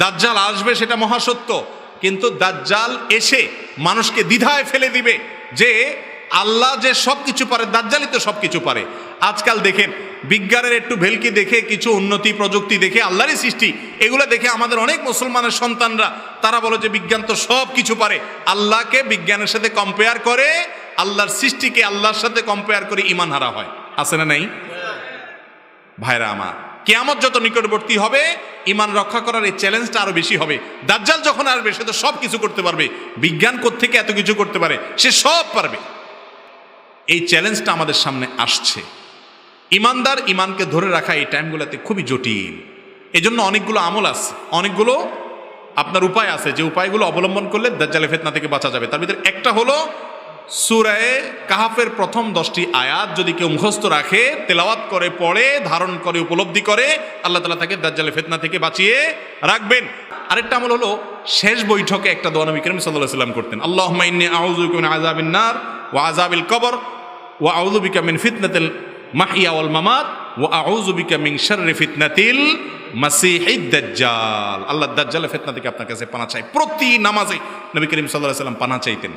দাজ্জাল আসবে সেটা মহাসত্য, কিন্তু দাজ্জাল এসে মানুষকে দ্বিধায় ফেলে দিবে যে আল্লাহ যে সব কিছু পারে, দাজ্জালই তো সব কিছু পারে। আজকাল দেখেন বিজ্ঞানের একটু ভেলকি দেখে, কিছু উন্নতি প্রযুক্তি দেখে, আল্লাহরই সৃষ্টি, এগুলো দেখে আমাদের অনেক মুসলমানের সন্তানরা তারা বলে যে বিজ্ঞান তো সব কিছু পারে। আল্লাহকে বিজ্ঞানের সাথে কম্পেয়ার করে, আল্লাহর সৃষ্টিকে আল্লাহর সাথে কম্পেয়ার করে ইমান হারা হয়। আছে না নাই? ভাইরা আমার, কিয়ামত যত নিকটবর্তী হবে ইমান রক্ষা করার এই চ্যালেঞ্জটা আরো বেশি হবে। দাজ্জাল যখন আসবে সে তো সব কিছু করতে পারবে, বিজ্ঞান কোত্থেকে এত কিছু করতে পারে, সে সব পারবে। এই চ্যালেঞ্জটা আমাদের সামনে আসছে। ইমানদার ইমানকে ধরে রাখা এই টাইমগুলোতে খুবই জটিল। এই জন্য অনেকগুলো আমল আছে, অনেকগুলো আপনার উপায় আছে, যে উপায়গুলো অবলম্বন করলে দাজ্জালের ফিতনা থেকে বাঁচা যাবে। তার ভিতরে একটা হলো সূরা কাহাফের প্রথম 10টি আয়াত যদি কেউ মুখস্থ রাখে, তেলাওয়াত করে, পড়ে, ধারণ করে, উপলব্ধি করে, আল্লাহ তাআলা তাকে দাজ্জালের ফিতনা থেকে বাঁচিয়ে রাখবেন। আরেকটা আমল হলো শেষ বৈঠকে একটা দোয়া নবী করিম সাল্লাল্লাহু আলাইহি ওয়াসাল্লাম করতেন, আল্লাহুম্মা ইন্নী আউযু বিকা মিন আযাবিন নার ওয়া আযাবিল কবর ওয়া আউযু বিকা মিন ফিতনাতিল মাহইয়া ওয়াল মামাত ওয়া আউযু বিকা মিন শাররি ফিতনাতিল মাসিহিদ দাজ্জাল। আল্লাহ দাজ্জালের ফিতনা থেকে আপনার কাছে পানাহ চাই। প্রতি নামাজে নবী করিম সাল্লাল্লাহু আলাইহি ওয়াসাল্লাম পানাহ চাইতেন।